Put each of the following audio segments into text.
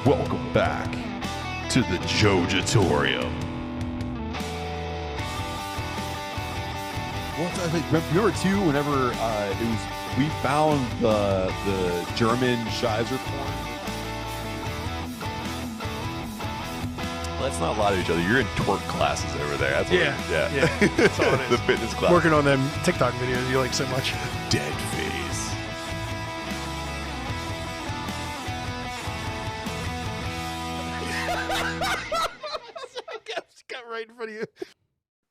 Welcome back to the Jojatorium. Well, I think remember too, whenever we found the German Scheiser porn. Let's not lie to each other. You're in twerk classes over there. That's what yeah. That's all it is. The fitness class. Working on them TikTok videos you like so much. Dead face. Got right in front of you.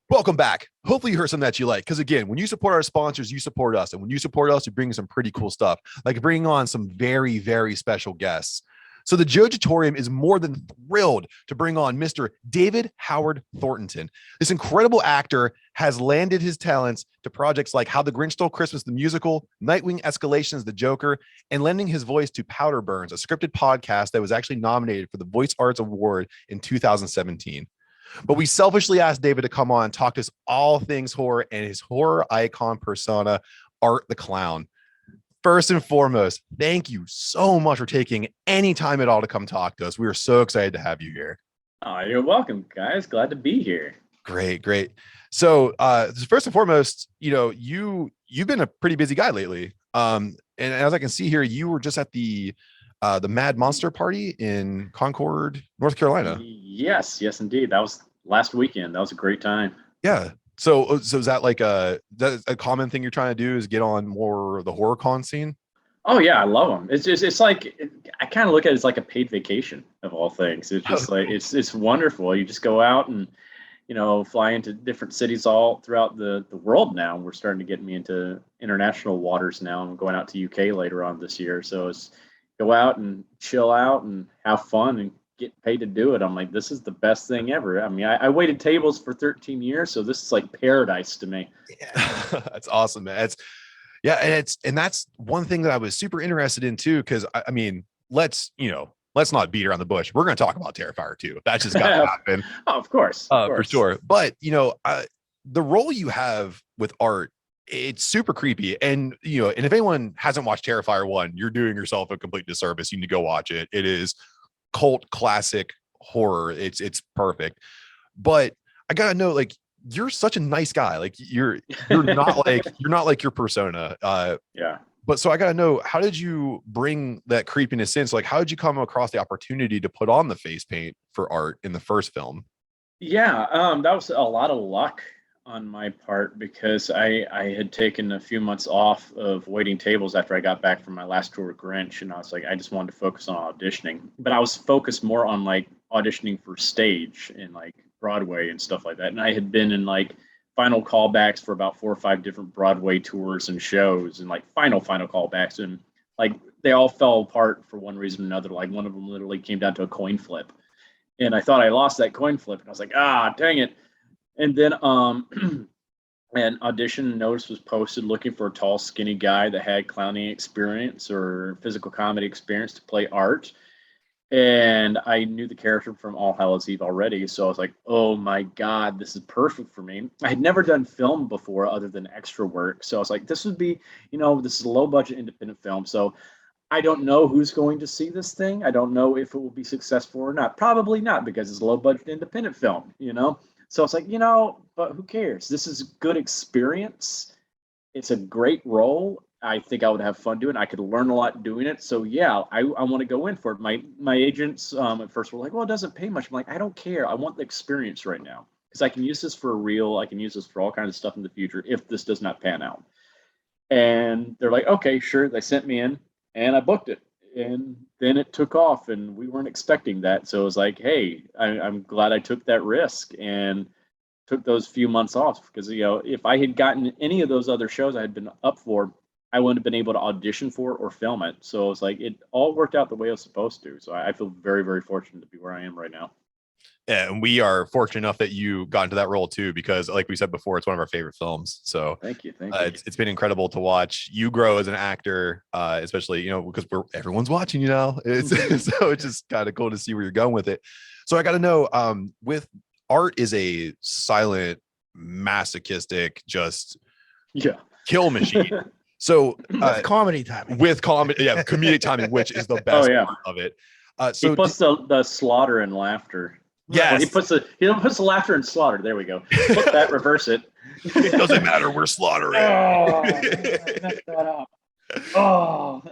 Welcome back. Hopefully you heard something that you like. Because again, when you support our sponsors, you support us. And when you support us, you bring some pretty cool stuff. Like bringing on some very, very special guests. So the Jojatorium is more than thrilled to bring on Mr. David Howard Thornton. This incredible actor has landed his talents to projects like How the Grinch Stole Christmas, the musical, Nightwing Escalations, the Joker, and lending his voice to Powder Burns, a scripted podcast that was actually nominated for the Voice Arts Award in 2017. But we selfishly asked David to come on and talk to us all things horror and his horror icon persona, Art the Clown. First and foremost, thank you so much for taking any time at all to come talk to us. We are so excited to have you here. Oh, you're welcome, guys. Glad to be here. Great. So first and foremost, you've been a pretty busy guy lately. And as I can see here, you were just at the Mad Monster Party in Concord, North Carolina. Yes, indeed. That was last weekend. That was a great time. Yeah. So is that like a common thing you're trying to do is get on more of the horror con scene? Oh yeah, I love them. It's like I kind of look at it as like a paid vacation of all things. It's just like it's wonderful. You just go out and fly into different cities all throughout the world now. We're starting to get me into international waters now. I'm going out to UK later on this year. So it's go out and chill out and have fun and get paid to do it. I'm like, this is the best thing ever. I mean, I waited tables for 13 years, so this is like paradise to me. Yeah. That's awesome, man. And that's one thing that I was super interested in too, because I mean, let's not beat around the bush. We're going to talk about Terrifier too. That's just got to happen. Oh, of course. For sure. But the role you have with Art, it's super creepy. And and if anyone hasn't watched Terrifier 1, you're doing yourself a complete disservice. You need to go watch it. It is cult classic horror. It's perfect. But I gotta know, like, you're such a nice guy. Like you're not like your persona. Yeah. But so I gotta know, how did you bring that creepiness in? So like, how did you come across the opportunity to put on the face paint for Art in the first film? Yeah, that was a lot of luck on my part because I had taken a few months off of waiting tables after I got back from my last tour with Grinch, and I was like, I just wanted to focus on auditioning. But I was focused more on like auditioning for stage and like Broadway and stuff like that. And I had been in like final callbacks for about 4 or 5 different Broadway tours and shows and like final callbacks, and like they all fell apart for one reason or another. Like one of them literally came down to a coin flip, and I thought I lost that coin flip, and I was like, dang it. And then an audition notice was posted looking for a tall, skinny guy that had clowning experience or physical comedy experience to play Art. And I knew the character from All Hallows Eve already, so I was like, oh my God, this is perfect for me. I had never done film before other than extra work, so I was like, this would be, this is a low-budget independent film, so I don't know who's going to see this thing. I don't know if it will be successful or not. Probably not, because it's a low-budget independent film, So it's like, but who cares? This is good experience. It's a great role. I think I would have fun doing it. I could learn a lot doing it. So yeah, I want to go in for it. My agents at first were like, well, it doesn't pay much. I'm like, I don't care. I want the experience right now because I can use this for a reel. I can use this for all kinds of stuff in the future if this does not pan out. And they're like, okay, sure. They sent me in and I booked it. And then it took off and we weren't expecting that. So it was like, hey, I'm glad I took that risk and took those few months off because, if I had gotten any of those other shows I had been up for, I wouldn't have been able to audition for or film it. So it was like, it all worked out the way it was supposed to. So I feel very, very fortunate to be where I am right now. Yeah, and we are fortunate enough that you got into that role too, because like we said before, it's one of our favorite films. So thank you. It's been incredible to watch you grow as an actor, especially, because everyone's watching you now. So it's just kind of cool to see where you're going with it. So I got to know, with Art is a silent, masochistic, just kill machine. So comedy timing. With comedy, comedic timing, which is the best part of it. So he puts the slaughter and laughter. yes, Well, he puts the laughter and slaughter. There we go. Flip that, reverse it. it doesn't matter. We're slaughtering. Oh, I messed that up. Oh.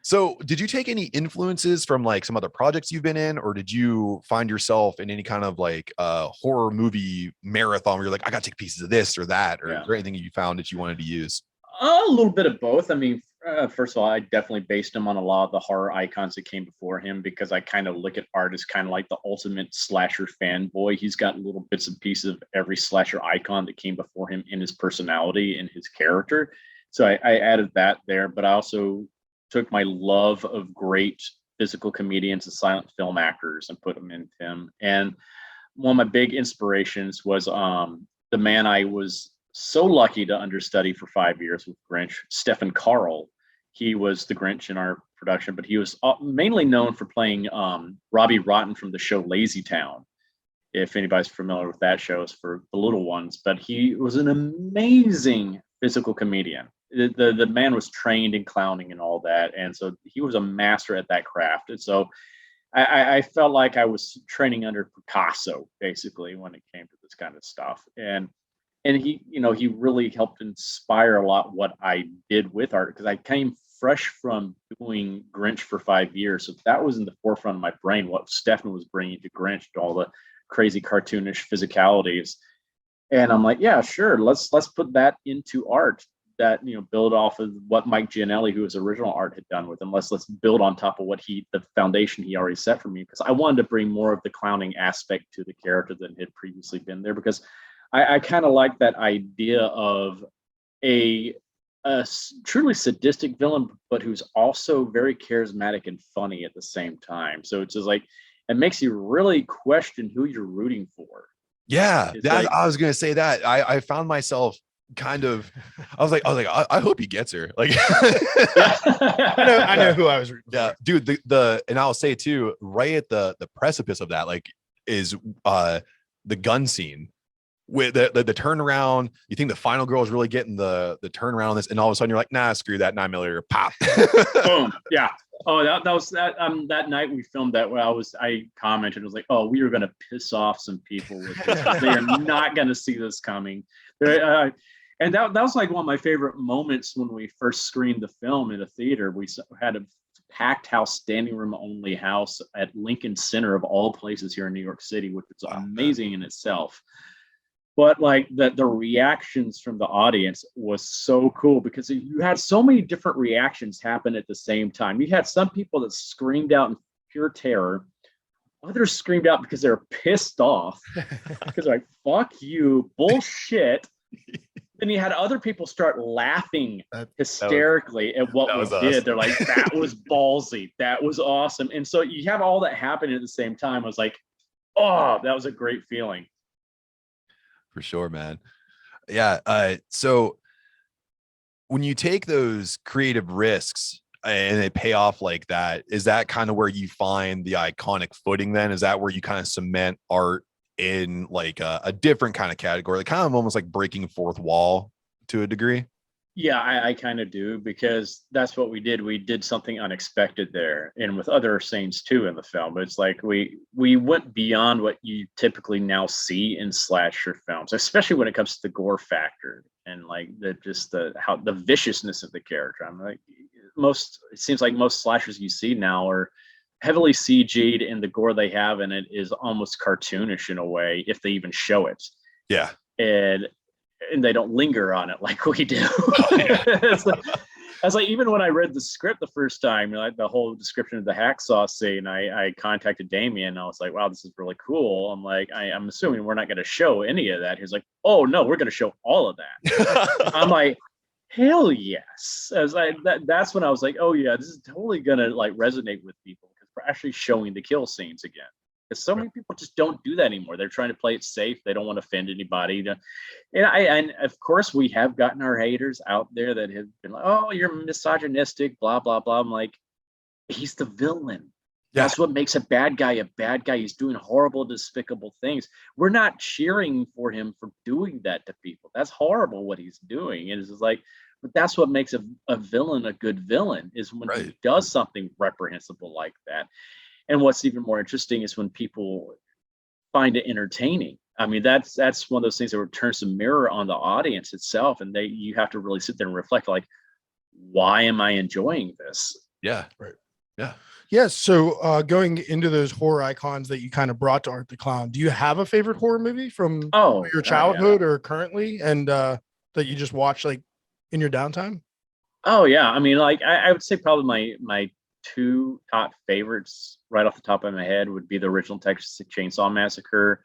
So did you take any influences from like some other projects you've been in, or did you find yourself in any kind of like horror movie marathon where you're like, I got to take pieces of this or that, or is there anything you found that you wanted to use? A little bit of both. I mean, first of all, I definitely based him on a lot of the horror icons that came before him, because I kind of look at art as kind of like the ultimate slasher fanboy. He's got little bits and pieces of every slasher icon that came before him in his personality and his character. So I added that there, but I also took my love of great physical comedians and silent film actors and put them in him. And one of my big inspirations was the man I was so lucky to understudy for 5 years with Grinch, Stephen Carl. He was the Grinch in our production, but he was mainly known for playing Robbie Rotten from the show Lazy Town. If anybody's familiar with that show, it's for the little ones. But he was an amazing physical comedian. The man was trained in clowning and all that, and so he was a master at that craft. And so I felt like I was training under Picasso basically when it came to this kind of stuff. And he, he really helped inspire a lot what I did with art, because I came fresh from doing Grinch for 5 years, so that was in the forefront of my brain, what Stefan was bringing to Grinch, to all the crazy cartoonish physicalities. And I'm like, yeah, sure, let's put that into art, that build off of what Mike Gianelli, who his original art, had done with him. Let's build on top of what the foundation he already set for me, because I wanted to bring more of the clowning aspect to the character than had previously been there, because I kind of like that idea of a truly sadistic villain, but who's also very charismatic and funny at the same time. So it's just like, it makes you really question who you're rooting for. Yeah, I was gonna say that. I found myself kind of, I was like, I hope he gets her. Like, I know who I was rooting for. Dude. The and I'll say too, right at the precipice of that, like, is the gun scene with the turnaround. You think the final girl is really getting the turnaround on this, and all of a sudden you're like, nah, screw that, 9mm, pop. Boom. Yeah. Oh, that was that. That night we filmed that, where I commented, I was like, oh, we are gonna piss off some people with this. They are not gonna see this coming. And that was like one of my favorite moments when we first screened the film in a theater. We had a packed house, standing room only house at Lincoln Center, of all places here in New York City, which is amazing in itself. But like the reactions from the audience was so cool, because you had so many different reactions happen at the same time. You had some people that screamed out in pure terror. Others screamed out because they were pissed off, because they're like, fuck you, bullshit. Then you had other people start laughing hysterically at what we did. Awesome. They're like, that was ballsy. That was awesome. And so you have all that happening at the same time. I was like, oh, that was a great feeling. For sure, man. Yeah. So when you take those creative risks and they pay off like that, is that kind of where you find the iconic footing then? Is that where you kind of cement art in like a different kind of category, like kind of almost like breaking fourth wall to a degree? Yeah, I kind of do, because that's what we did. We did something unexpected there, and with other scenes too in the film. It's like we went beyond what you typically now see in slasher films, especially when it comes to the gore factor and like the viciousness of the character. I'm like, it seems like most slashers you see now are heavily CG'd, and the gore they have in it is almost cartoonish in a way, if they even show it. Yeah. And they don't linger on it like we do. It's like even when I read the script the first time, like the whole description of the hacksaw scene, I contacted Damien, and I was like, wow, this is really cool. I'm like, I'm assuming we're not going to show any of that. He's like, oh no, we're going to show all of that. I'm like, hell yes. That's when I was like, oh yeah, this is totally going to like resonate with people, because we're actually showing the kill scenes again. Because so many people just don't do that anymore. They're trying to play it safe. They don't want to offend anybody. And of course, we have gotten our haters out there that have been like, oh, you're misogynistic, blah, blah, blah. I'm like, he's the villain. Yeah. That's what makes a bad guy a bad guy. He's doing horrible, despicable things. We're not cheering for him for doing that to people. That's horrible what he's doing. And it's just like, but that's what makes a villain a good villain, is when he does something reprehensible like that. And what's even more interesting is when people find it entertaining. I mean, that's one of those things that turns the mirror on the audience itself, and you have to really sit there and reflect, like, why am I enjoying this? Yeah. Right. Yeah. Yes. So going into those horror icons that you kind of brought to Art the Clown, do you have a favorite horror movie from your childhood or currently, and that you just watch like in your downtime? Oh yeah. I mean, like I would say probably my two top favorites right off the top of my head would be the original Texas Chainsaw Massacre.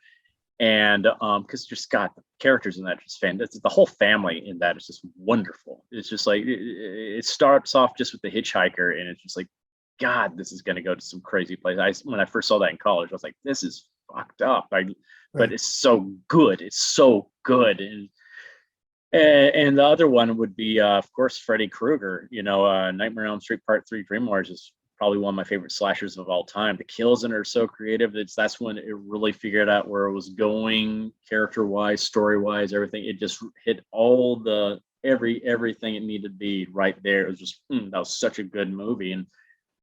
And because just got the characters in that just fantastic. The whole family in that is just wonderful. It's just like it starts off just with the hitchhiker, and it's just like, God, this is going to go to some crazy place. When I first saw that in college, I was like, this is fucked up. But it's so good. It's so good. And the other one would be, of course, Freddy Krueger. Nightmare on Elm Street Part 3 Dream Warriors is probably one of my favorite slashers of all time. The kills in it are so creative. That's when it really figured out where it was going, character-wise, story-wise, everything. It just hit all everything it needed to be right there. It was just that was such a good movie. And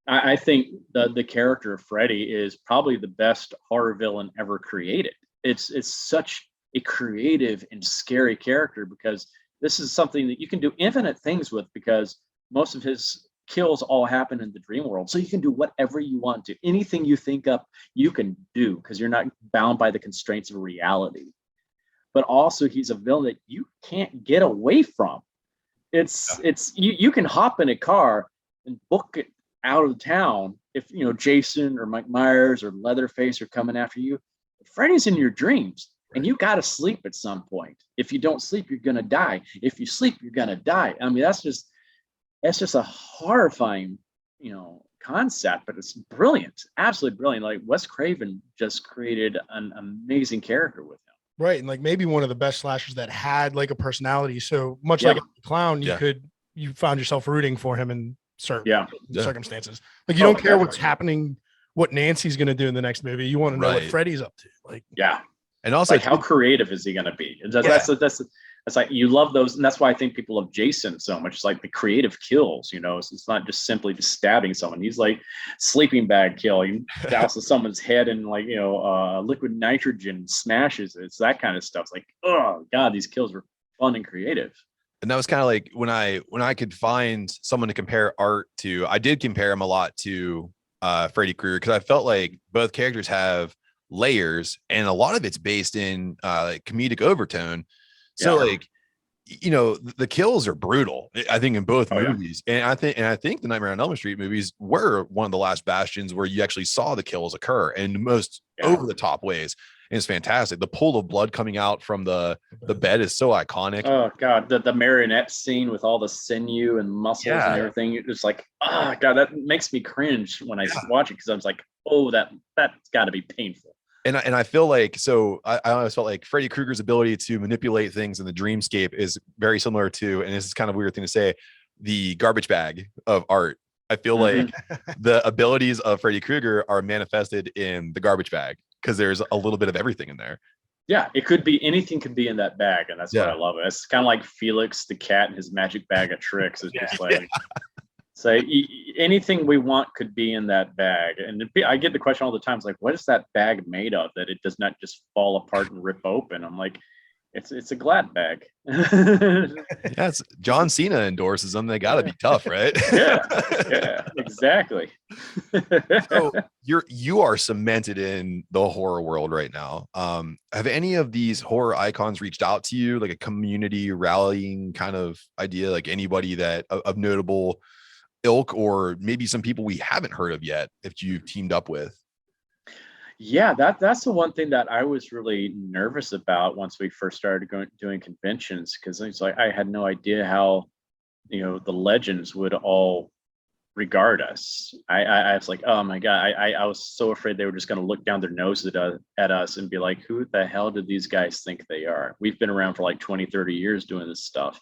I think the character of Freddy is probably the best horror villain ever created. It's such a creative and scary character, because this is something that you can do infinite things with, because most of his kills all happen in the dream world. So you can do whatever you want to. Anything you think up, you can do, because you're not bound by the constraints of reality. But also he's a villain that you can't get away from. It's you can hop in a car and book it out of town if Jason or Mike Myers or Leatherface are coming after you. Freddy's in your dreams. And you got to sleep at some point. If you don't sleep, you're going to die. If you sleep, you're going to die. I mean, that's just a horrifying, concept, but it's brilliant, absolutely brilliant. Like Wes Craven just created an amazing character with him. Right. And like maybe one of the best slashers that had like a personality. So much like a clown, you found yourself rooting for him in certain circumstances. Like you don't care what's happening, what Nancy's going to do in the next movie. You want to know what Freddy's up to. Like, and also, like, how creative is he going to be? That's like, you love those, and that's why I think people love Jason so much. It's like the creative kills. It's not just simply just stabbing someone. He's like sleeping bag kill. He douses someone's head in liquid nitrogen, smashes it. It's that kind of stuff. It's like, oh God, these kills were fun and creative. And that was kind of like when I could find someone to compare Art to. I did compare him a lot to Freddy Krueger, because I felt like both characters have layers, and a lot of it's based in like comedic overtone. So the kills are brutal, I think, in both movies. And I think the Nightmare on Elm Street movies were one of the last bastions where you actually saw the kills occur in most over the top ways. And it's fantastic. The pool of blood coming out from the bed is so iconic. Oh God, the marionette scene with all the sinew and muscles and everything. It's just like, oh God, that makes me cringe when I watch it, because I was like, oh, that's got to be painful. And I feel like, I always felt like Freddy Krueger's ability to manipulate things in the dreamscape is very similar to, and this is kind of a weird thing to say, the garbage bag of Art. I feel like the abilities of Freddy Krueger are manifested in the garbage bag, because there's a little bit of everything in there. Yeah, it could be anything could be in that bag, and that's what I love. It's kind of like Felix the cat and his magic bag of tricks. It's just like, so anything we want could be in that bag. And I get the question all the time. It's like, what is that bag made of that it does not just fall apart and rip open? I'm like, it's a Glad bag. Yes, John Cena endorses them. They got to be tough, right? yeah, exactly. So you are cemented in the horror world right now. Have any of these horror icons reached out to you, like a community rallying kind of idea, like anybody that of notable ilk, or maybe some people we haven't heard of yet if you've teamed up with? Yeah, that's the one thing that I was really nervous about once we first started doing conventions, because it's like I had no idea how the legends would all regard us. I was like, oh my God, I was so afraid they were just going to look down their noses at us and be like, who the hell did these guys think they are? We've been around for like 20, 30 years doing this stuff.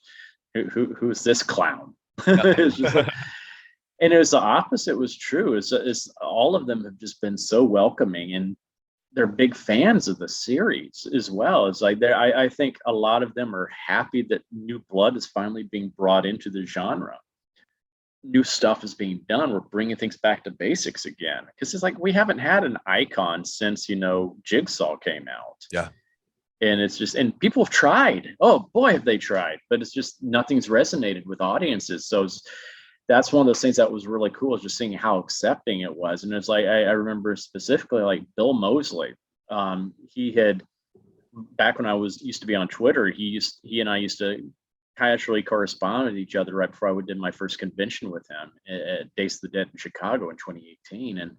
Who's this clown? It's just like, and it was the opposite was true. It's all of them have just been so welcoming, and they're big fans of the series as well. It's like I think a lot of them are happy that new blood is finally being brought into the genre. new stuff is being done. We're bringing things back to basics again, because it's like we haven't had an icon since Jigsaw came out. Yeah. And it's just, and people have tried. Oh boy, have they tried! But it's just nothing's resonated with audiences. So that's one of those things that was really cool, is just seeing how accepting it was. And it's like I remember specifically like Bill Mosley. He had, back when I used to be on Twitter, he and I used to casually correspond with each other right before I did my first convention with him at Days of the Dead in Chicago in 2018. And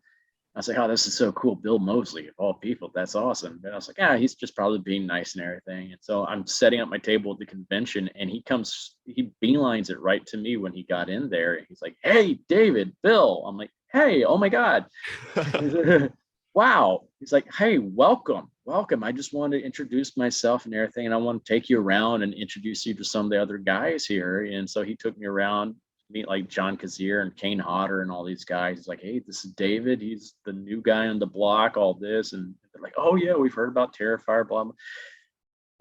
I was like, oh, this is so cool. Bill Mosley, of all people. That's awesome. And I was like, yeah, he's just probably being nice and everything. And so I'm setting up my table at the convention, and he beelines it right to me when he got in there. He's like, hey, David, Bill. I'm like, hey, oh my God. Wow. He's like, hey, welcome. I just wanted to introduce myself and everything, and I want to take you around and introduce you to some of the other guys here. And so he took me around, meet like John Kazier and Kane Hodder and all these guys. He's like, hey, this is David. He's the new guy on the block, all this. And they're like, oh yeah, we've heard about Terrifier, blah, blah.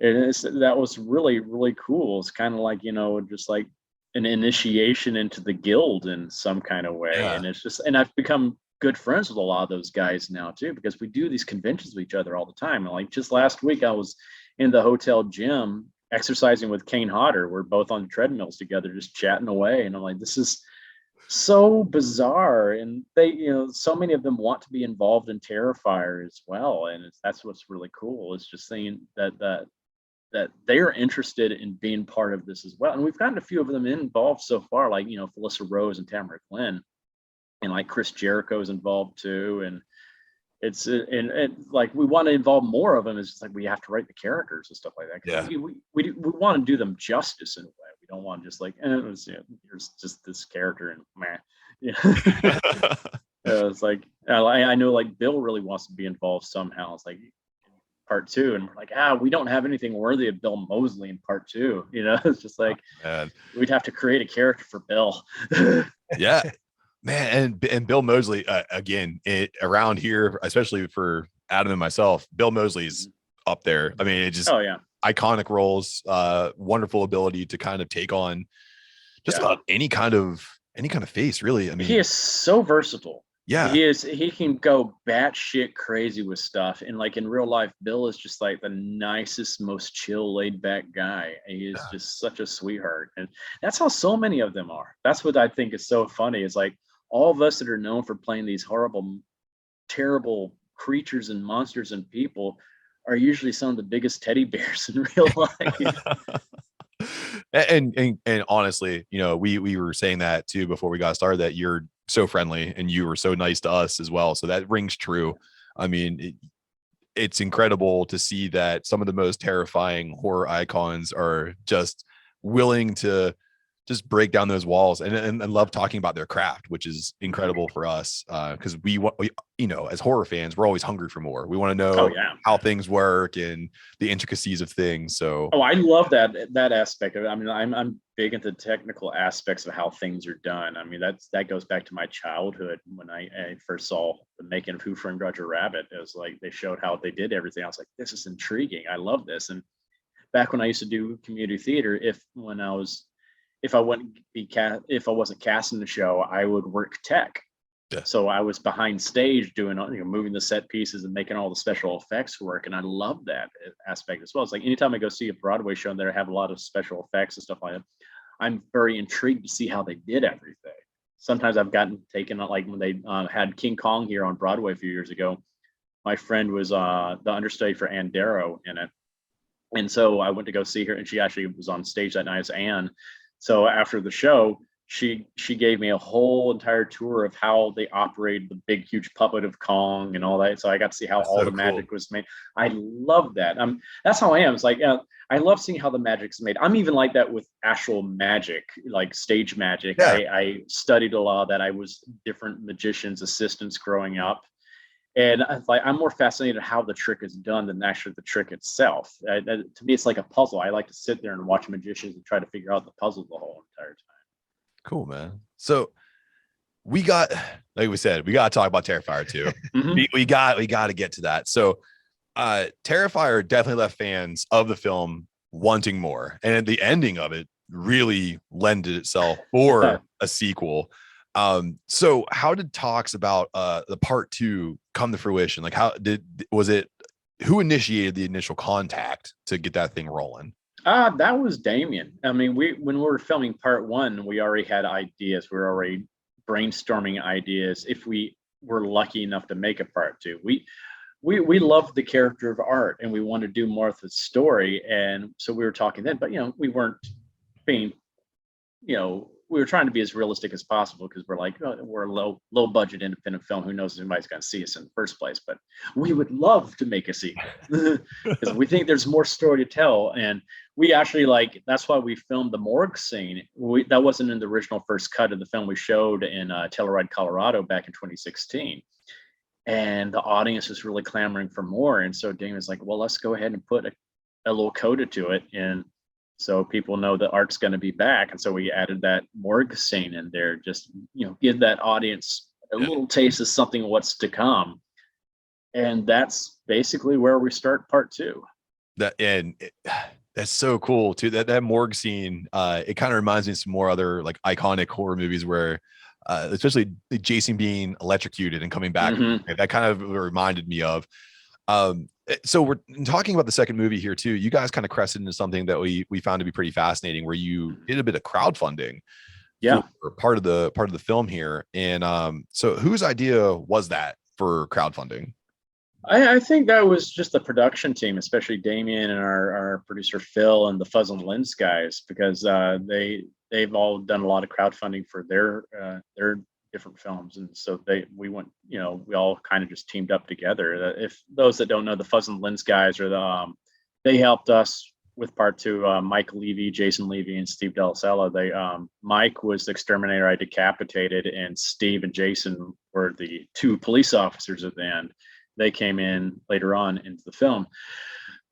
And that was really, really cool. It's kind of like, just like an initiation into the guild in some kind of way. Yeah. And it's just, and I've become good friends with a lot of those guys now too, because we do these conventions with each other all the time. And like just last week, I was in the hotel gym exercising with Kane Hodder. We're both on the treadmills together, just chatting away. And I'm like, this is so bizarre. And they, so many of them want to be involved in Terrifier as well. And that's what's really cool, is just seeing that they are interested in being part of this as well. And we've gotten a few of them involved so far, like, Felissa Rose and Tamara Glenn, and like Chris Jericho is involved too. And it's like we want to involve more of them. It's just like we have to write the characters and stuff like that. Yeah. We want to do them justice in a way. We don't want to just like, here's just this character and man, it's like I know like Bill really wants to be involved somehow. It's like part 2, and we're like, we don't have anything worthy of Bill Mosley in part 2. It's just like we'd have to create a character for Bill. Yeah. Man, and Bill Mosley, again, around here, especially for Adam and myself, Bill Mosley's up there. I mean, it just iconic roles, wonderful ability to kind of take on just about any kind of face, really. I mean, he is so versatile. Yeah, he can go batshit crazy with stuff. And like in real life, Bill is just like the nicest, most chill, laid back guy. He is just such a sweetheart. And that's how so many of them are. That's what I think is so funny. Is like, all of us that are known for playing these horrible, terrible creatures and monsters and people are usually some of the biggest teddy bears in real life. and honestly, we were saying that too before we got started, that you're so friendly and you were so nice to us as well. So that rings true. I mean, it's incredible to see that some of the most terrifying horror icons are just willing to just break down those walls and love talking about their craft, which is incredible for us. Cause we as horror fans, we're always hungry for more. We want to know how things work and the intricacies of things. So, I love that aspect of it. I mean, I'm big into technical aspects of how things are done. I mean, that goes back to my childhood when I first saw the making of Who Framed Roger Rabbit. It was like, they showed how they did everything. I was like, this is intriguing. I love this. And back when I used to do community theater, if I wasn't casting the show, I would work tech. Yeah. So I was behind stage doing, moving the set pieces and making all the special effects work. And I love that aspect as well. It's like anytime I go see a Broadway show and they have a lot of special effects and stuff like that, I'm very intrigued to see how they did everything. Sometimes I've gotten taken, like when they had King Kong here on Broadway a few years ago, my friend was the understudy for Ann Darrow in it. And so I went to go see her, and she actually was on stage that night as Anne. So after the show, she gave me a whole entire tour of how they operated the big, huge puppet of Kong and all that. So I got to see how all the magic was made. I love that. That's how I am. It's like, I love seeing how the magic's made. I'm even like that with actual magic, like stage magic. Yeah. I studied a lot of that. I was different magicians' assistants growing up. And I'm more fascinated how the trick is done than actually the trick itself. To me, it's like a puzzle. I like to sit there and watch magicians and try to figure out the puzzle the whole entire time. Cool, man. So we got, like we said, we got to talk about Terrifier too. Mm-hmm. we got to get to that. So Terrifier definitely left fans of the film wanting more. And the ending of it really lended itself for a sequel. So how did talks about the part 2 come to fruition? Like, who initiated the initial contact to get that thing rolling? That was Damien. I mean, when we were filming part 1, we already had ideas. We were already brainstorming ideas if we were lucky enough to make a part 2. We loved the character of Art, and we wanted to do more of the story. And so we were talking then, but we weren't being, we were trying to be as realistic as possible, because we're like, we're a low budget independent film. Who knows if anybody's going to see us in the first place? But we would love to make a sequel because we think there's more story to tell. And we actually that's why we filmed the morgue scene. That wasn't in the original first cut of the film we showed in Telluride, Colorado back in 2016. And the audience is really clamoring for more. And so Damien's like, well, let's go ahead and put a little coda to it. And so people know that Art's going to be back. And so we added that morgue scene in there, just, give that audience a little taste of something what's to come. And that's basically where we start part 2. That's so cool too. That morgue scene, it kind of reminds me of some more other like iconic horror movies where, especially Jason being electrocuted and coming back. Mm-hmm. That kind of reminded me of. So we're talking about the second movie here too. You guys kind of crested into something that we found to be pretty fascinating, where you did a bit of crowdfunding. For part of the film here. And so whose idea was that for crowdfunding? I think that was just the production team, especially Damien and our producer Phil and the Fuzz and Lens guys, because they've all done a lot of crowdfunding for their different films. And so we went, we all kind of just teamed up together. If those that don't know, the Fuzz and Lens guys are they helped us with part 2. Mike Levy, Jason Levy, and Steve Delasella. Mike was the exterminator I decapitated, and Steve and Jason were the 2 police officers at the end. They came in later on into the film.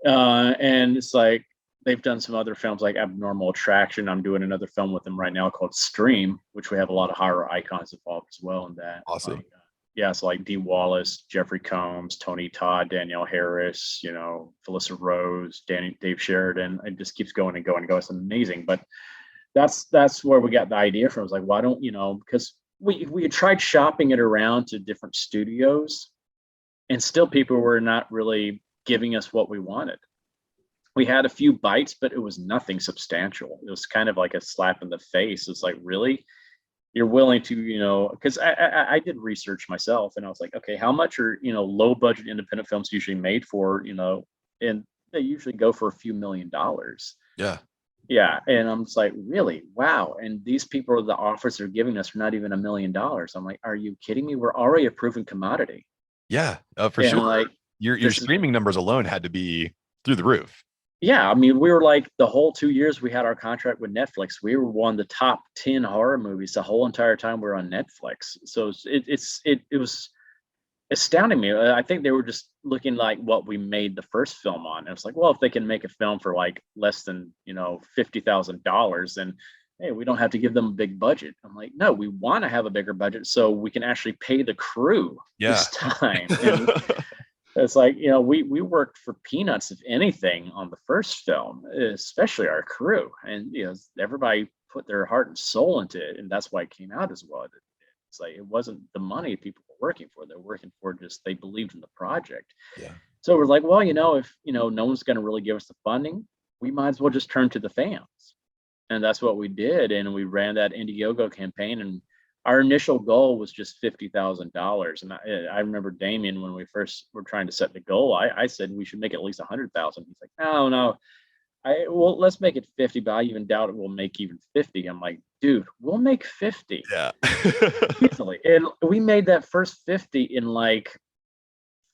And it's like, they've done some other films like Abnormal Attraction. I'm doing another film with them right now called Stream, which we have a lot of horror icons involved as well in that. Awesome. So like Dee Wallace, Jeffrey Combs, Tony Todd, Danielle Harris, Felissa Rose, Dave Sheridan. It just keeps going and going and going. It's amazing. But that's where we got the idea from. It was like, why don't, because we had tried shopping it around to different studios, and still people were not really giving us what we wanted. We had a few bites, but it was nothing substantial. It was kind of like a slap in the face. It's like, really? You're willing to, because I did research myself, and I was like, okay, how much are, low budget independent films usually made for, and they usually go for a few $1 million. Yeah. Yeah. And I'm just like, really? Wow. And these people, the offers they're giving us are not even $1 million. I'm like, are you kidding me? We're already a proven commodity. Yeah, for sure. Like, your streaming numbers alone had to be through the roof. Yeah, I mean, we were like, the whole 2 years we had our contract with Netflix, we were one of the top 10 horror movies the whole entire time we were on Netflix. So it was astounding me. I think they were just looking like what we made the first film on. And it's like, well, if they can make a film for like less than $50,000, then hey, we don't have to give them a big budget. I'm like, no, we want to have a bigger budget so we can actually pay the crew this time. And it's like, we worked for peanuts, if anything, on the first film, especially our crew. And, everybody put their heart and soul into it. And that's why it came out as well. It's like, it wasn't the money people were working for. They're working for just, they believed in the project. Yeah. So we're like, well, if, no one's going to really give us the funding, we might as well just turn to the fans. And that's what we did. And we ran that Indiegogo campaign, and our initial goal was just $50,000. And I remember Damien, when we first were trying to set the goal, I said we should make it at least 100,000. He's like, no, well, let's make it 50, but I even doubt it will make even 50. I'm like, dude, we'll make 50. Yeah. Easily. And we made that first 50 in like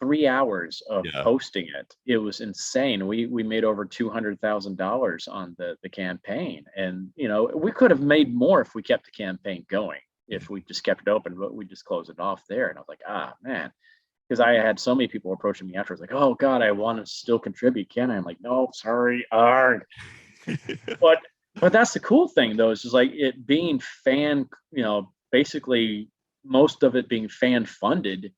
3 hours of posting it. It was insane. We made over $200,000 on the campaign. And, we could have made more if we kept the campaign going. If we just kept it open, but we just closed it off there. And I was like, man, because I had so many people approaching me afterwards, like, oh God, I want to still contribute. Can I? I'm like, no, sorry. But that's the cool thing though, is just like it being fan, basically most of it being fan funded.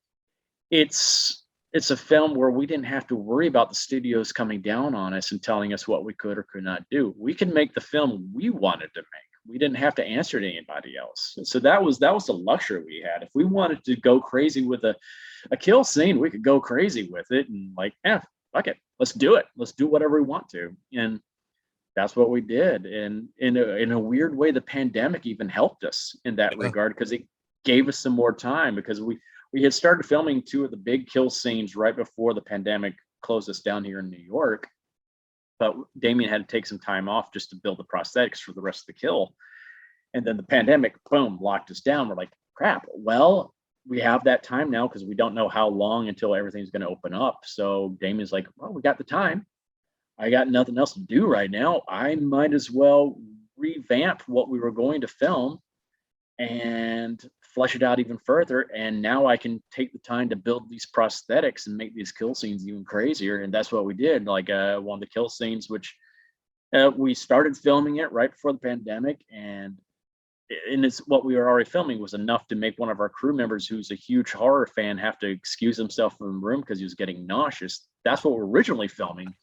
It's a film where we didn't have to worry about the studios coming down on us and telling us what we could or could not do. We could make the film we wanted to make. we didn't have to answer to anybody else. So that was the luxury we had. If we wanted to go crazy with a kill scene, we could go crazy with it and like, fuck it, let's do it. Let's do whatever we want to. And that's what we did. And in a weird way, the pandemic even helped us in that regard, because it gave us some more time, because we had started filming 2 of the big kill scenes right before the pandemic closed us down here in New York. But Damien had to take some time off just to build the prosthetics for the rest of the kill. And then the pandemic, boom, locked us down. We're like, crap, well, we have that time now because we don't know how long until everything's going to open up. So Damien's like, well, we got the time. I got nothing else to do right now. I might as well revamp what we were going to film and flesh it out even further. And now I can take the time to build these prosthetics and make these kill scenes even crazier. And that's what we did. Like one of the kill scenes, which we started filming it right before the pandemic, and it's what we were already filming was enough to make one of our crew members, who's a huge horror fan, have to excuse himself from the room because he was getting nauseous. That's what we're originally filming.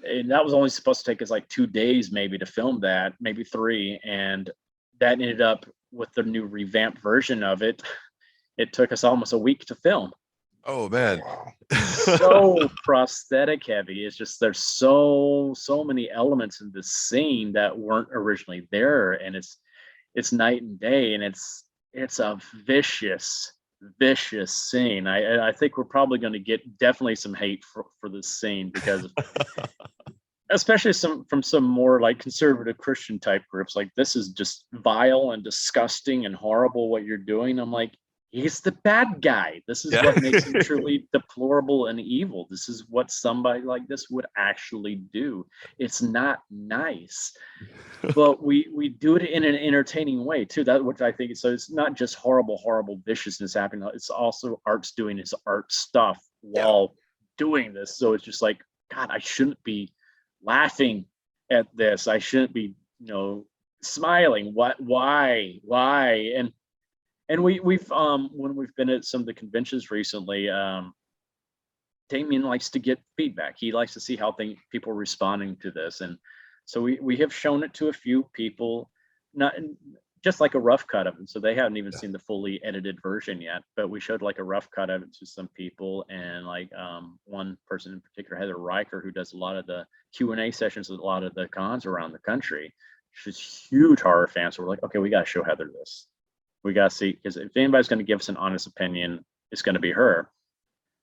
And that was only supposed to take us like 2 days maybe to film that, maybe 3. And that ended up with the new revamped version of it. It took us almost a week to film. Oh man. So prosthetic heavy. It's just, there's so many elements in this scene that weren't originally there. And it's night and day. And it's a vicious scene. I think we're probably going to get definitely some hate for this scene, because especially from some more like conservative Christian type groups, like, this is just vile and disgusting and horrible what you're doing. I'm like, he's the bad guy. This is what makes him truly deplorable and evil. This is what somebody like this would actually do. It's not nice, but we do it in an entertaining way too. That, which I think, so it's not just horrible viciousness happening. It's also Art's doing his art stuff while doing this. So it's just like, God, I shouldn't be laughing at this. I shouldn't be, smiling. Why? And we've when we've been at some of the conventions recently, Damien likes to get feedback. He likes to see how people are responding to this. And so we have shown it to a few people, not just like a rough cut of it. So they haven't even seen the fully edited version yet, but we showed like a rough cut of it to some people. And like one person in particular, Heather Riker, who does a lot of the Q&A sessions at a lot of the cons around the country. She's a huge horror fan. So we're like, okay, we got to show Heather this. We got to see, because if anybody's going to give us an honest opinion, it's going to be her.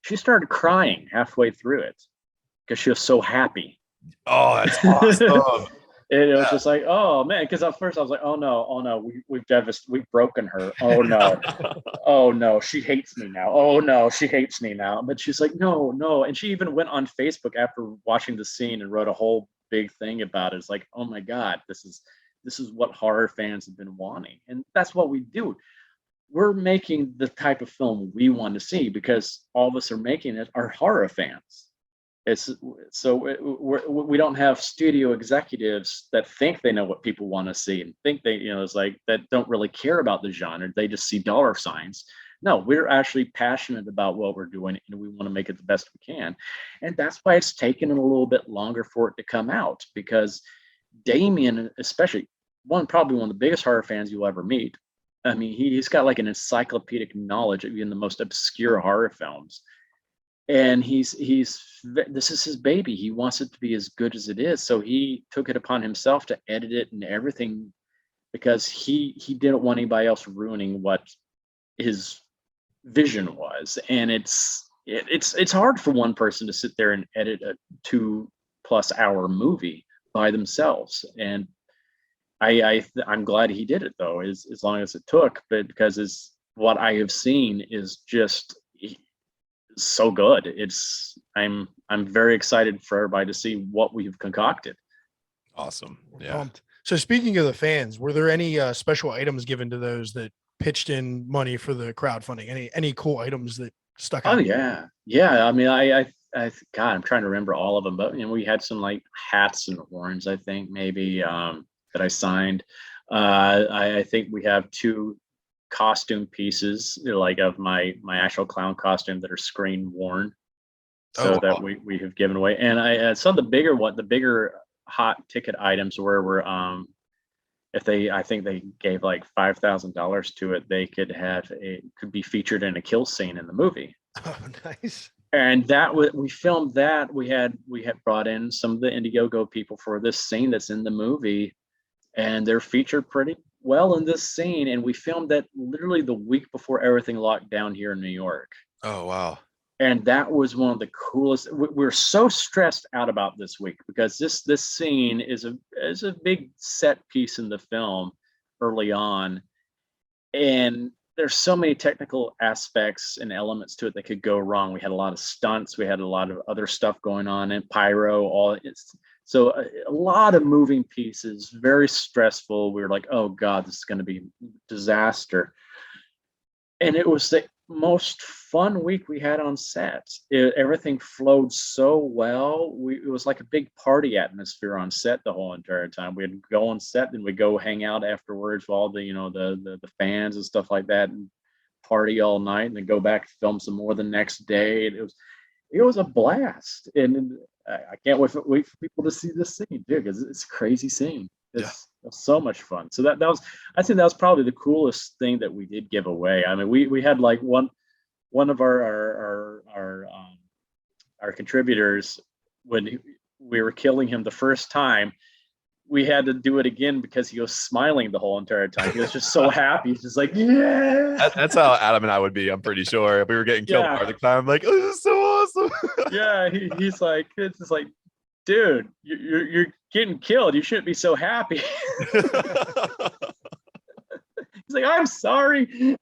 She started crying halfway through it because she was so happy. Oh, that's awesome. It was just like, oh man, because at first I was like, oh no, we've broken her. Oh no, oh no, she hates me now. Oh no, she hates me now. But she's like, no, and she even went on Facebook after watching the scene and wrote a whole big thing about it. It's like, oh my God, this is what horror fans have been wanting, and that's what we do. We're making the type of film we want to see because all of us are making it are horror fans. We don't have studio executives that think they know what people want to see and think they, it's like that don't really care about the genre. They just see dollar signs. No, we're actually passionate about what we're doing and we want to make it the best we can. And that's why it's taken a little bit longer for it to come out, because Damien, especially, probably one of the biggest horror fans you'll ever meet. I mean, he's got like an encyclopedic knowledge of even the most obscure horror films. And this is his baby. He wants it to be as good as it is. So he took it upon himself to edit it and everything, because he didn't want anybody else ruining what his vision was. And it's hard for one person to sit there and edit a 2+ hour movie by themselves. And I'm glad he did it though, as long as it took, but because what I have seen is just so good. I'm very excited for everybody to see what we've concocted. Awesome. Yeah. So speaking of the fans, were there any special items given to those that pitched in money for the crowdfunding? Any cool items that stuck out? Oh yeah. I mean, God, I'm trying to remember all of them, but we had some like hats and horns, I think maybe that I signed. I think we have 2 costume pieces, like of my actual clown costume, that are screen worn, so that we have given away. And I some of the bigger hot ticket items were I think they gave like $5,000 to it, they could be featured in a kill scene in the movie. Oh, nice. And we filmed that. We had brought in some of the Indiegogo people for this scene that's in the movie, and they're featured pretty well in this scene. And we filmed that literally the week before everything locked down here in New York. Oh, wow. And that was one of the coolest. We're so stressed out about this week because this scene is a big set piece in the film early on, and there's so many technical aspects and elements to it that could go wrong. We had a lot of stunts, we had a lot of other stuff going on, and pyro, so a lot of moving pieces, very stressful. We were like, oh God, this is going to be disaster. And it was the most fun week we had on set. Everything flowed so well. It was like a big party atmosphere on set the whole entire time. We'd go on set, then we'd go hang out afterwards with all the fans and stuff like that, and party all night, and then go back and film some more the next day. And it was a blast, and I can't wait for people to see this scene, dude, because it's a crazy scene. It's so much fun. So I think that was probably the coolest thing that we did give away. I mean, we had like one of our contributors, when we were killing him the first time, we had to do it again because he was smiling the whole entire time. He was just so happy. He's just like, yeah. That's how Adam and I would be. I'm pretty sure if we were getting killed part of the time. I'm like, oh, this is so awesome. Yeah, he's like, it's just like, dude, you're getting killed. You shouldn't be so happy. He's like, I'm sorry.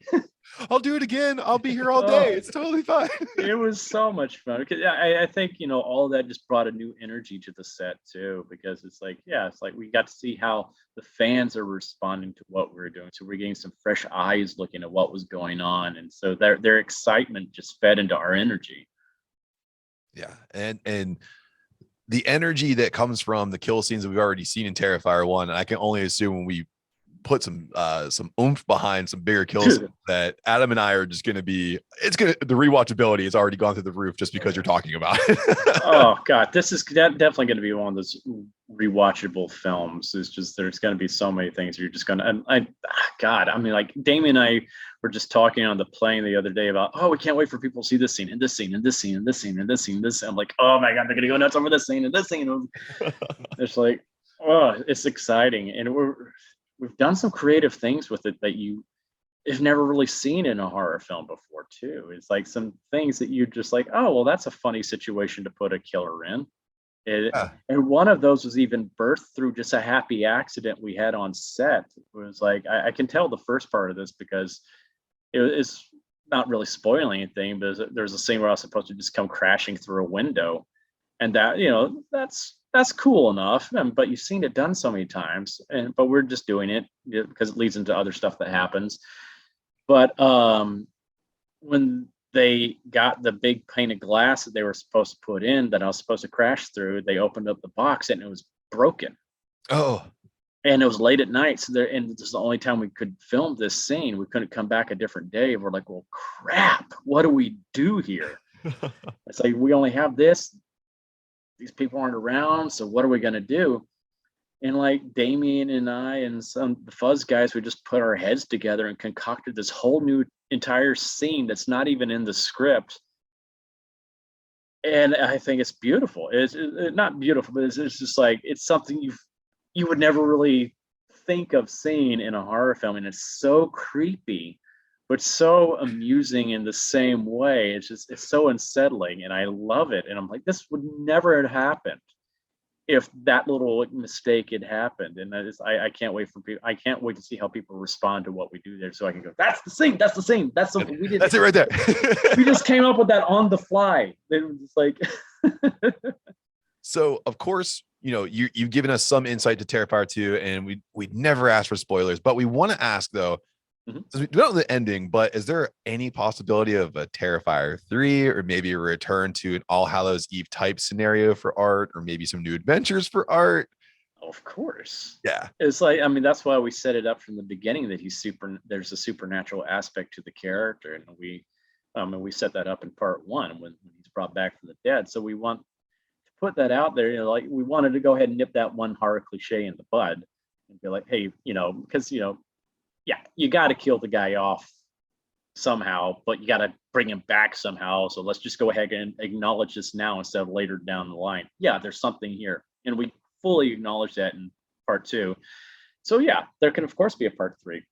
I'll do it again. I'll be here all day. It's totally fine. It was so much fun. Because I think, all of that just brought a new energy to the set too, because it's like we got to see how the fans are responding to what we were doing. So we're getting some fresh eyes looking at what was going on. And so their excitement just fed into our energy. Yeah. And the energy that comes from the kill scenes that we've already seen in Terrifier 1, and I can only assume when we put some oomph behind some bigger kills, that Adam and I are just going to be, the rewatchability has already gone through the roof just because you're talking about it. Oh God, this is definitely going to be one of those rewatchable films. It's just, there's going to be so many things you're just going to, God, I mean, like Damien and I were just talking on the plane the other day about, oh, we can't wait for people to see this scene and this scene and this scene and this scene and this scene. I'm like, oh my God, they're going to go nuts over this scene and this scene. It's like, oh, it's exciting. And we've done some creative things with it that you have never really seen in a horror film before too. It's like some things that you're just like, oh, well, that's a funny situation to put a killer in. And one of those was even birthed through just a happy accident we had on set. It was like, I can tell the first part of this because it's not really spoiling anything, but there's a scene where I was supposed to just come crashing through a window, and that, that's cool enough, but you've seen it done so many times, but we're just doing it because it leads into other stuff that happens. But when they got the big pane of glass that they were supposed to put in, that I was supposed to crash through, they opened up the box and it was broken. Oh. And it was late at night, and this is the only time we could film this scene. We couldn't come back a different day. We're like, well, crap, what do we do here? It's like, we only have this. These people aren't around, so what are we going to do? And like Damien and I and the Fuzz guys, we just put our heads together and concocted this whole new entire scene that's not even in the script. And I think it's beautiful. It's not beautiful, but it's just like, it's something you would never really think of seeing in a horror film. And it's so creepy, but so amusing in the same way. It's so unsettling, and I love it. And I'm like, this would never have happened if that little mistake had happened. And I can't wait for people. I can't wait to see how people respond to what we do there, so I can go, that's the scene. That's the scene. That's what we did. That's it right there. We just came up with that on the fly. They were just like. So of course, you've given us some insight to Terrifier 2, and we'd never ask for spoilers, but we want to ask though, because we don't know the ending, but is there any possibility of a Terrifier 3, or maybe a return to an All Hallows Eve type scenario for Art, or maybe some new adventures for Art? Of course. Yeah. It's like, I mean, that's why we set it up from the beginning that there's a supernatural aspect to the character. And we set that up in part 1 when he's brought back from the dead. So we want to put that out there, like we wanted to go ahead and nip that one horror cliche in the bud. and be like, hey, because yeah, you got to kill the guy off somehow, but you got to bring him back somehow. So let's just go ahead and acknowledge this now instead of later down the line. Yeah, there's something here, and we fully acknowledge that in part 2. So yeah, there can of course be a part 3.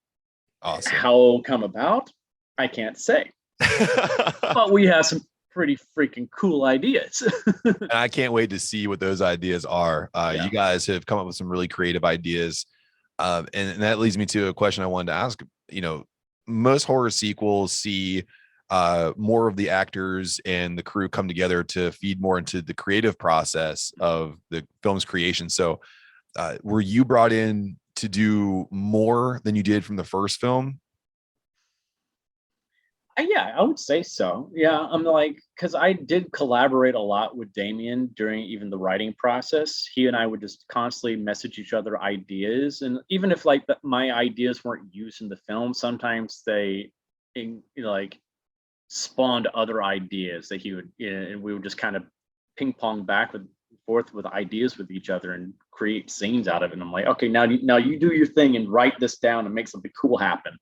Awesome. How it'll come about, I can't say, but we have some pretty freaking cool ideas. And I can't wait to see what those ideas are. You guys have come up with some really creative ideas. And that leads me to a question I wanted to ask. Most horror sequels see more of the actors and the crew come together to feed more into the creative process of the film's creation. So were you brought in to do more than you did from the first film? Yeah, I would say so. Yeah, I'm like, because I did collaborate a lot with Damien during even the writing process. He and I would just constantly message each other ideas, and even if like my ideas weren't used in the film, sometimes they like spawned other ideas that he would, and we would just kind of ping pong back and forth with ideas with each other and create scenes out of it. And I'm like, okay, now you do your thing and write this down and make something cool happen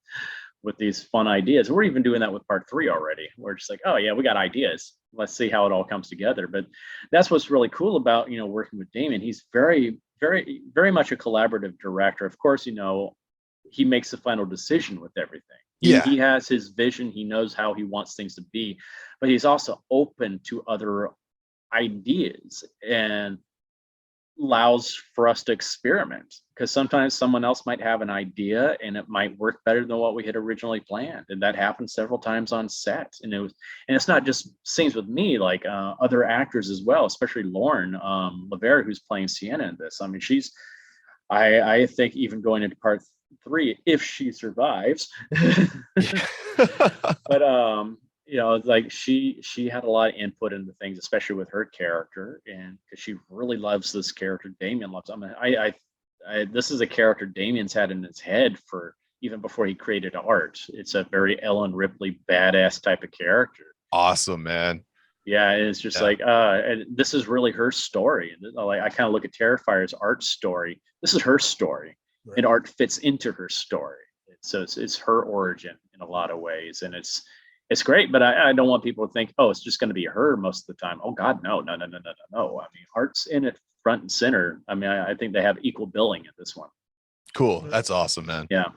with these fun ideas. And we're even doing that with part 3 already. We're just like, oh yeah, we got ideas. Let's see how it all comes together. But that's what's really cool about, working with Damien. He's very, very, very much a collaborative director. Of course, he makes the final decision with everything. He has his vision. He knows how he wants things to be, but he's also open to other ideas and allows for us to experiment, because sometimes someone else might have an idea and it might work better than what we had originally planned, and that happened several times on set. And it's not just scenes with me, like other actors as well, especially Lauren Lavera, who's playing Sienna in this. I mean, I think even going into part 3, if she survives, but like she had a lot of input into things, especially with her character, and because she really loves this character Damien loves. I mean, I this is a character Damien's had in his head for even before he created art. It's a very Ellen Ripley badass type of character. Awesome, man. Yeah, and it's just like and this is really her story. And like I kind of look at Terrifier's art story. This is her story, right. And art fits into her story. So it's her origin in a lot of ways, and it's great, but I don't want people to think, oh, it's just going to be her most of the time. Oh God, no. I mean, art's in it front and center. I mean, I think they have equal billing in this one. Cool. That's awesome, man. Yeah.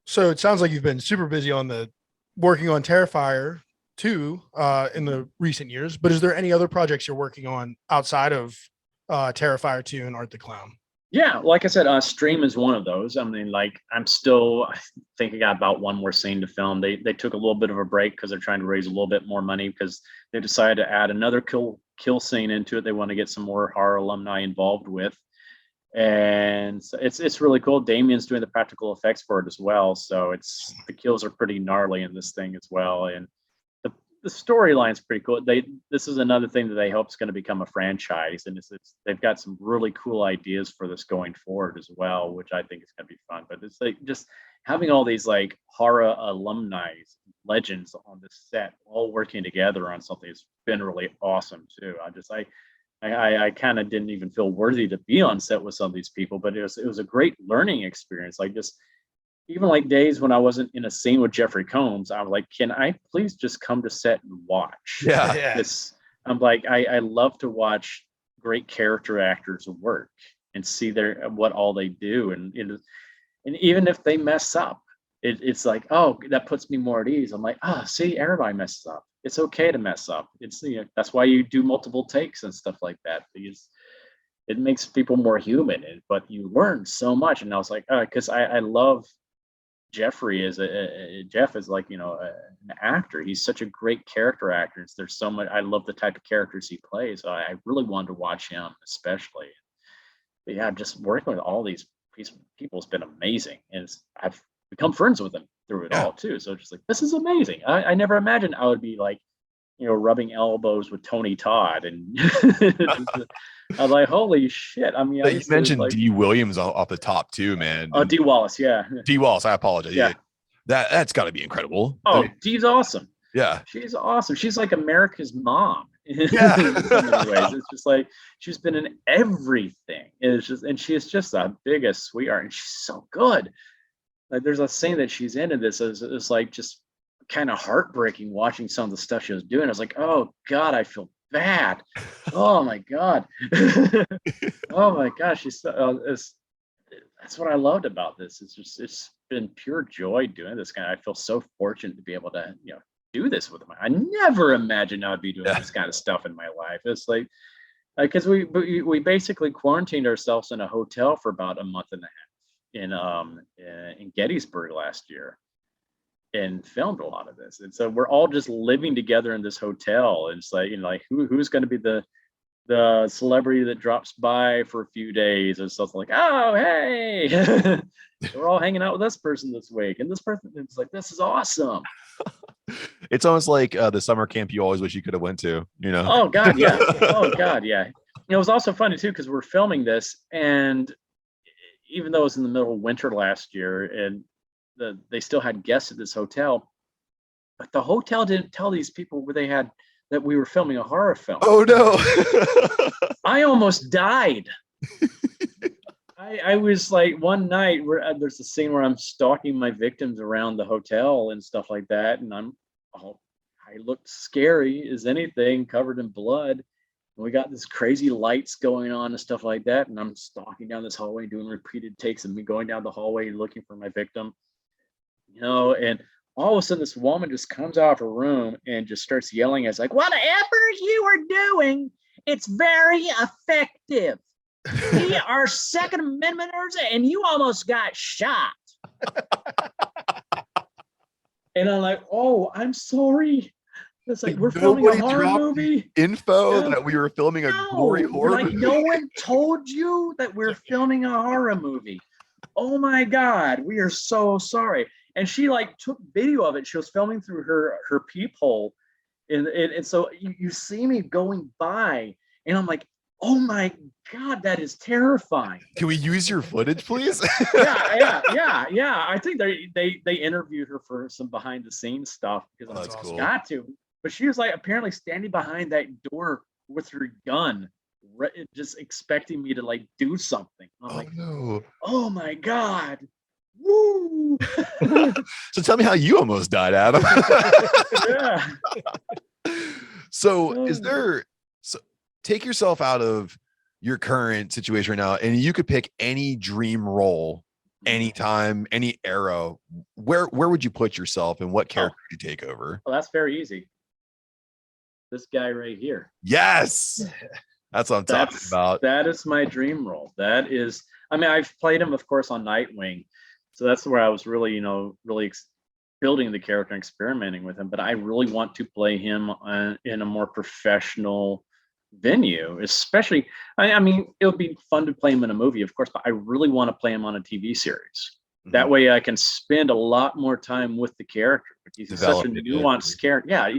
So it sounds like you've been super busy working on Terrifier 2 in the recent years, but is there any other projects you're working on outside of Terrifier 2 and Art the Clown? Yeah, like I said, Stream is one of those. I mean, like I think I got about one more scene to film. They took a little bit of a break because they're trying to raise a little bit more money, because they decided to add another kill scene into it. They want to get some more horror alumni involved with, and so it's really cool. Damien's doing the practical effects for it as well, so the kills are pretty gnarly in this thing as well, and the storyline's pretty cool. This is another thing that they hope is going to become a franchise, and they've got some really cool ideas for this going forward as well, which I think is going to be fun. But it's like just having all these like horror alumni legends on this set all working together on something has been really awesome too. I kind of didn't even feel worthy to be on set with some of these people, but it was a great learning experience. Like just even like days when I wasn't in a scene with Jeffrey Combs, I was like, can I please just come to set and watch? Yeah. I'm like, I love to watch great character actors work and see what all they do. And even if they mess up, it's like, oh, that puts me more at ease. I'm like, see, everybody messes up. It's okay to mess up. It's that's why you do multiple takes and stuff like that, because it makes people more human. But you learn so much. And I was like, because I love Jeffrey Jeff is like, an actor. He's such a great character actor. There's so much. I love the type of characters he plays. So I really wanted to watch him, especially. But yeah, just working with all these people has been amazing, and I've become friends with them through it all too. So just like, this is amazing. I never imagined I would be like, rubbing elbows with Tony Todd, and I was like, holy shit. I mean, you mentioned like, D. Williams off the top too, man. Oh, D. Wallace, yeah. D. Wallace, I apologize. Yeah. That's got to be incredible. Oh, D's awesome. Yeah. She's awesome. She's like America's mom. Yeah. in so many ways. It's just like she's been in everything. It's just, and she is just the biggest sweetheart, and she's so good. Like there's a scene that she's in this is like just kind of heartbreaking watching some of the stuff she was doing. I was like, oh God, I feel bad. Oh my God. Oh my gosh. That's what I loved about this. It's been pure joy doing this kind. I feel so fortunate to be able to, do this with them. I never imagined I would be doing this kind of stuff in my life. It's like, because we basically quarantined ourselves in a hotel for about a month and a half in Gettysburg last year, and filmed a lot of this. And so we're all just living together in this hotel. And it's like, who's going to be the celebrity that drops by for a few days or something, like, oh, hey, we're all hanging out with this person this week. And this person, it's like, this is awesome. It's almost like the summer camp you always wish you could have went to, Oh God, yeah. Oh God, yeah. It was also funny too, because we're filming this, and even though it was in the middle of winter last year, and they still had guests at this hotel, but the hotel didn't tell these people that we were filming a horror film. Oh no. I almost died. I was like, one night where there's a scene where I'm stalking my victims around the hotel and stuff like that, and I looked scary as anything, covered in blood. And we got this crazy lights going on and stuff like that, and I'm stalking down this hallway, doing repeated takes of me going down the hallway looking for my victim. And all of a sudden this woman just comes out of her room and just starts yelling. It's like, whatever you are doing, it's very effective. We are Second Amendmenters, and you almost got shot. And I'm like, oh, I'm sorry. It's like, we're filming a horror movie. Info that we were filming a gory horror movie. No one told you that we're filming a horror movie. Oh my God, we are so sorry. And she took video of it. She was filming through her peephole, and so you see me going by, and I'm like, oh my God, that is terrifying. Can we use your footage, please? yeah. I think they interviewed her for some behind the scenes stuff, because I'm like, cool. Got to. But she was apparently standing behind that door with her gun, just expecting me to do something. I'm no. Oh my God. Woo! So tell me how you almost died, Adam. Yeah. So take yourself out of your current situation right now, and you could pick any dream role, anytime, any era. Where would you put yourself, and what character would you take over? Well, that's very easy. This guy right here. Yes. That's what I'm talking about. That is my dream role. That is, I've played him, of course, on Nightwing. So that's where I was really, really building the character and experimenting with him. But I really want to play him in a more professional venue, especially. It would be fun to play him in a movie, of course, but I really want to play him on a TV series. Mm-hmm. That way I can spend a lot more time with the character. He's such a nuanced character. Yeah.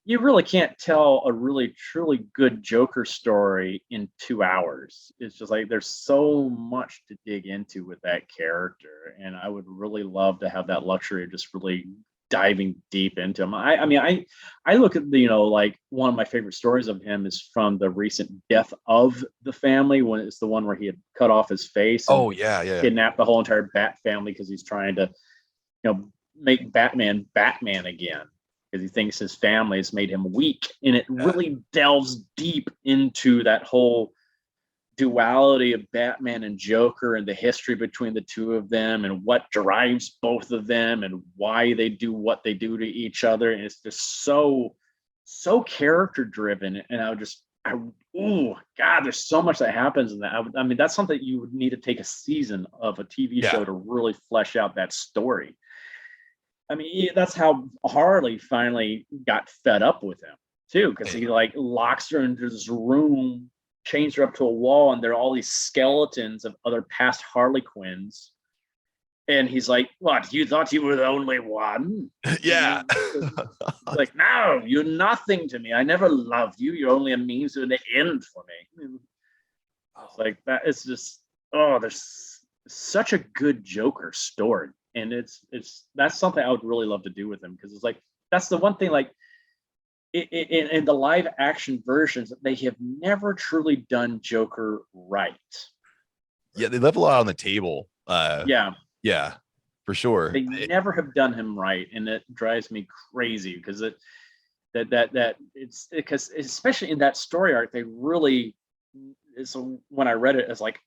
You really can't tell a really truly good Joker story in 2 hours. It's just there's so much to dig into with that character, and I would really love to have that luxury of just really diving deep into him. I look at one of my favorite stories of him is from the recent Death of the Family, when it's the one where he had cut off his face. Oh yeah, kidnapped the whole entire Bat family because he's trying to, make Batman again, because he thinks his family has made him weak. And it really delves deep into that whole duality of Batman and Joker, and the history between the two of them, and what drives both of them, and why they do what they do to each other. And it's just so character driven. And God, there's so much that happens in that. That's something you would need to take a season of a TV show to really flesh out that story. That's how Harley finally got fed up with him too, because he locks her into this room, chains her up to a wall, and there are all these skeletons of other past Harley Quinns. And he's like, what, you thought you were the only one? Yeah. No, you're nothing to me. I never loved you. You're only a means to an end for me. It's that. It's just, there's such a good Joker story. And that's something I would really love to do with him, because it's that's the one thing, in the live action versions, they have never truly done Joker right. Yeah, they left a lot on the table. Yeah, for sure. They never have done him right, and it drives me crazy because it's because especially in that story arc, they really is when I read it, it's like,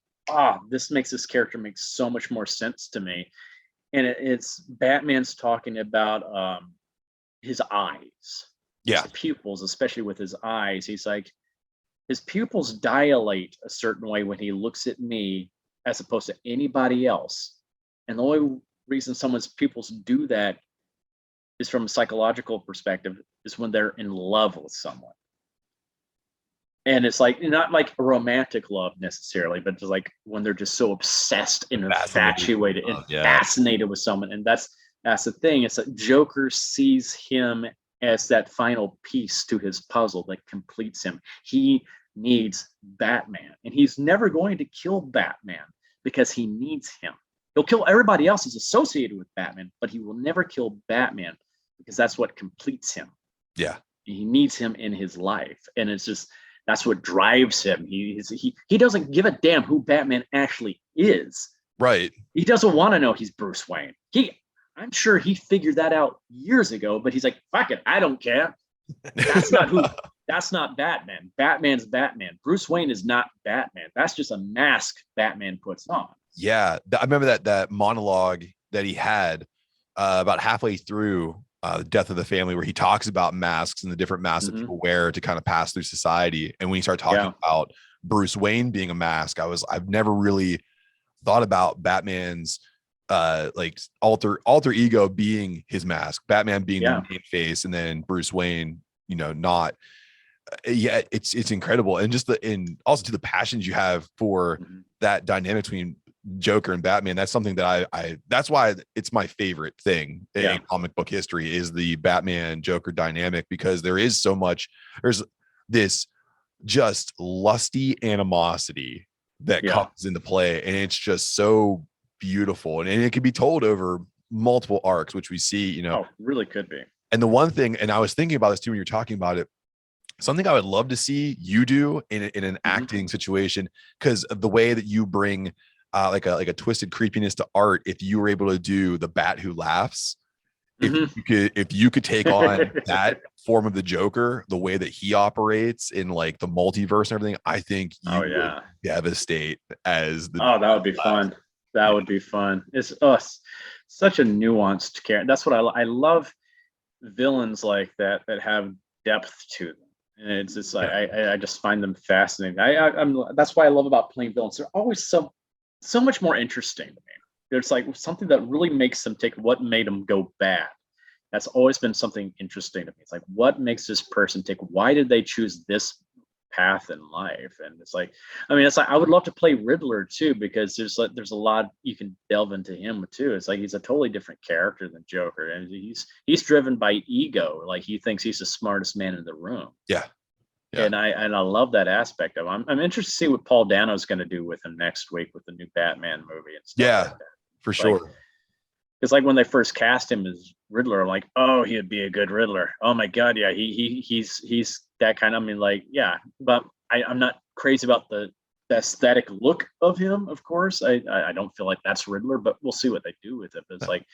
this makes this character make so much more sense to me. And it's Batman's talking about his eyes, his pupils, especially with his eyes. He's like, his pupils dilate a certain way when he looks at me as opposed to anybody else. And the only reason someone's pupils do that is from a psychological perspective is when they're in love with someone. And it's like not like a romantic love necessarily, but just like when they're just so obsessed and infatuated and fascinated with someone. And that's the thing. It's that Joker sees him as that final piece to his puzzle that completes him. He needs Batman, and he's never going to kill Batman because he needs him. He'll kill everybody else who's associated with Batman, but he will never kill Batman because that's what completes him. Yeah. He needs him in his life. And it's just, that's what drives him. He doesn't give a damn who Batman actually is. Right. He doesn't want to know he's Bruce Wayne. I'm sure he figured that out years ago, but he's like, fuck it, I don't care. That's not Batman. Batman's Batman. Bruce Wayne is not Batman. That's just a mask Batman puts on. Yeah. I remember that monologue that he had about halfway through the Death of the Family, where he talks about masks and the different masks that people wear to kind of pass through society. And when he started talking about Bruce Wayne being a mask, I've never really thought about Batman's like alter ego being his mask, Batman being the main face, and then Bruce Wayne, not. It's incredible. And just also to the passions you have for that dynamic between Joker and Batman. That's something that that's why it's my favorite thing in comic book history is the Batman Joker dynamic, because there's this just lusty animosity that comes into play, and it's just so beautiful, and it can be told over multiple arcs, which we see, really could be. And the one thing, and I was thinking about this too when you're talking about it, something I would love to see you do in an acting situation, because of the way that you bring like a twisted creepiness to art. If you were able to do the Bat Who Laughs, if you could take on that form of the Joker, the way that he operates in like the multiverse and everything, I think you would devastate as the. Oh, that would be fun. That would be fun. It's such a nuanced character. That's what I love. Villains like that have depth to them. And it's just like I just find them fascinating. That's why I love about playing villains. They're always so much more interesting to me. There's like something that really makes them take what made them go bad. That's always been something interesting to me. It's like, what makes this person tick? Why did they choose this path in life? And it's like I would love to play Riddler too, because there's a lot you can delve into him too. It's like he's a totally different character than Joker, and he's driven by ego. Like he thinks he's the smartest man in the room. Yeah. And I love that aspect of him. I'm interested to see what Paul Dano's going to do with him next week with the new Batman movie and stuff like that. For sure. It's like when they first cast him as Riddler, I'm like, oh, he'd be a good Riddler. Oh my God, yeah, he's that kind of. But I'm not crazy about the aesthetic look of him. Of course, I don't feel like that's Riddler, but we'll see what they do with it. But it's like,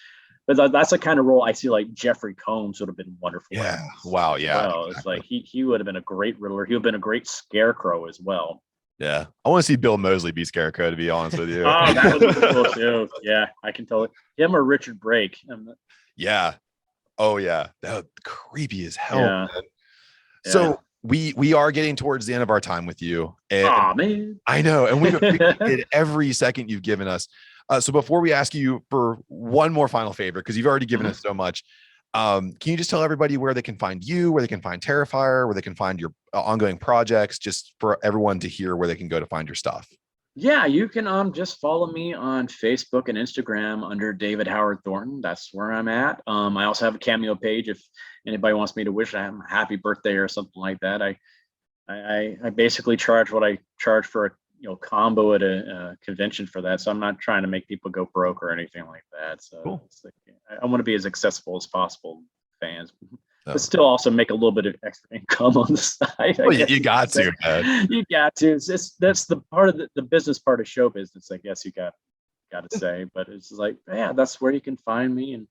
but that's the kind of role I see like Jeffrey Combs would have been wonderful. Yeah. Wow. Yeah. Well, it's like he would have been a great Riddler. He would have been a great Scarecrow as well. Yeah, I want to see Bill Mosley be Scarecrow, to be honest with you. Oh, that would be cool too. Yeah, I can tell it. Him or Richard Brake. Yeah. Oh yeah, that would be creepy as hell. Yeah. So we are getting towards the end of our time with you. Oh man, I know, and we've appreciated every second you've given us. So before we ask you for one more final favor, because you've already given us so much, can you just tell everybody where they can find you, where they can find Terrifier, where they can find your ongoing projects, just for everyone to hear where they can go to find your stuff? Yeah, you can just follow me on Facebook and Instagram under David Howard Thornton. That's where I'm at. I also have a Cameo page if anybody wants me to wish them a happy birthday or something like that. I basically charge what I charge for a combo at a convention for that. So I'm not trying to make people go broke or anything like that. So cool. I want to be as accessible as possible, fans. but still also make a little bit of extra income on the side. Well, you got to, man. You got to. That's the part of the business part of show business, I guess you got to say. But it's like, yeah, that's where you can find me, and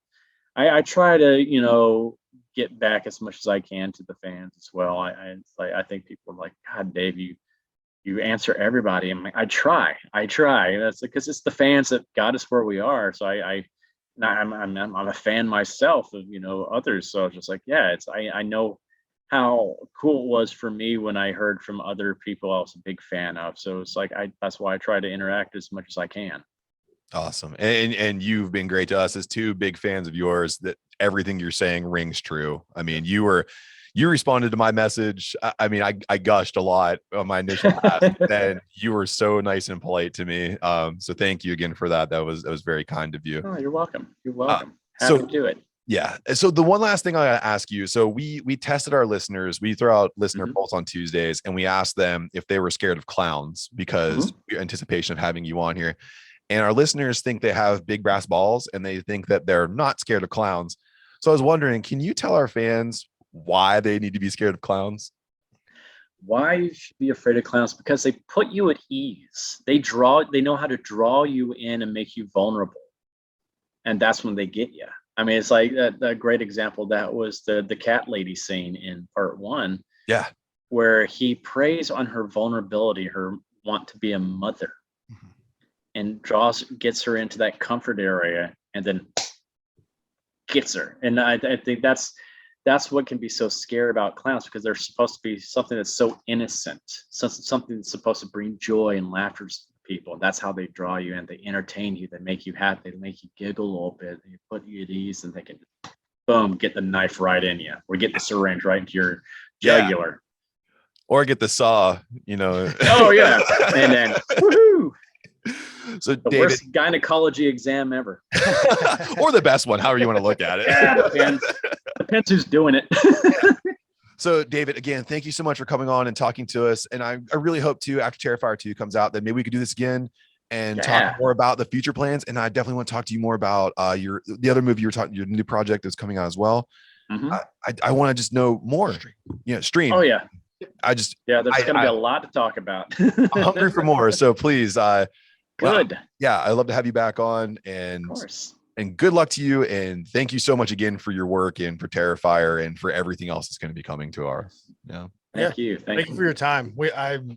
I try to, get back as much as I can to the fans as well. I think people are like, God, Dave, you answer everybody. I'm like, I try. That's because it's the fans that got us where we are. So I'm a fan myself of others. So it's just like, yeah, I know how cool it was for me when I heard from other people I was a big fan of. So it's like that's why I try to interact as much as I can. Awesome. And you've been great to us as two big fans of yours, that everything you're saying rings true. I mean, you responded to my message. I mean, I gushed a lot on my initial ask, and you were so nice and polite to me. So thank you again for that. That was very kind of you. Oh, you're welcome. You're welcome. Happy to do it. Yeah. So the one last thing I gotta ask you. So we tested our listeners. We throw out listener polls on Tuesdays, and we asked them if they were scared of clowns because anticipation of having you on here. And our listeners think they have big brass balls, and they think that they're not scared of clowns. So I was wondering, can you tell our fans why they need to be scared of clowns? Why you should be afraid of clowns? Because they put you at ease. They know how to draw you in and make you vulnerable. And that's when they get you. I mean, it's like a great example. That was the cat lady scene in part 1. Yeah. Where he preys on her vulnerability, her want to be a mother, and gets her into that comfort area, and then gets her. And I think that's what can be so scary about clowns, because they're supposed to be something that's so innocent, something that's supposed to bring joy and laughter to people. That's how they draw you in. They entertain you. They make you happy. They make you giggle a little bit. They put you at ease, and they can, boom, get the knife right in you, or get the syringe right into your jugular. Or get the saw, Oh, yeah. And then, woohoo! So the David, worst gynecology exam ever. Or the best one, however you want to look at it. Yeah, depends who's doing it. So David, again, thank you so much for coming on and talking to us. And I really hope too, after Terrifier 2 comes out, that maybe we could do this again and talk more about the future plans. And I definitely want to talk to you more about the other movie you were talking, your new project that's coming out as well. I want to just know more. Stream. Oh yeah. there's going to be a lot to talk about. I'm hungry for more. So please, good. Yeah, I'd love to have you back on, and of course. And good luck to you. And thank you so much again for your work and for Terrifier and for everything else that's going to be coming to our. Thank you. Thank you for your time.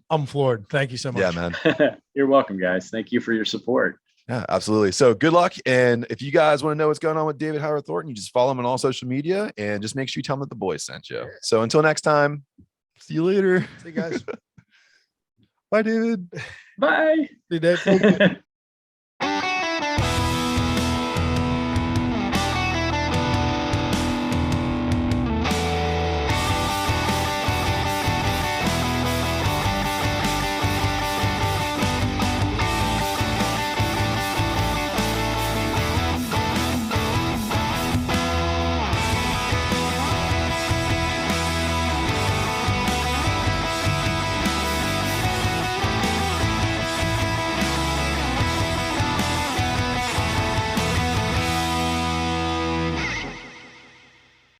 I'm floored. Thank you so much. Yeah, man. You're welcome, guys. Thank you for your support. Yeah, absolutely. So good luck. And if you guys want to know what's going on with David Howard Thornton, you just follow him on all social media and just make sure you tell him that the boys sent you. So until next time, see you later. See you guys. Bye, David. Bye. See you, Dave.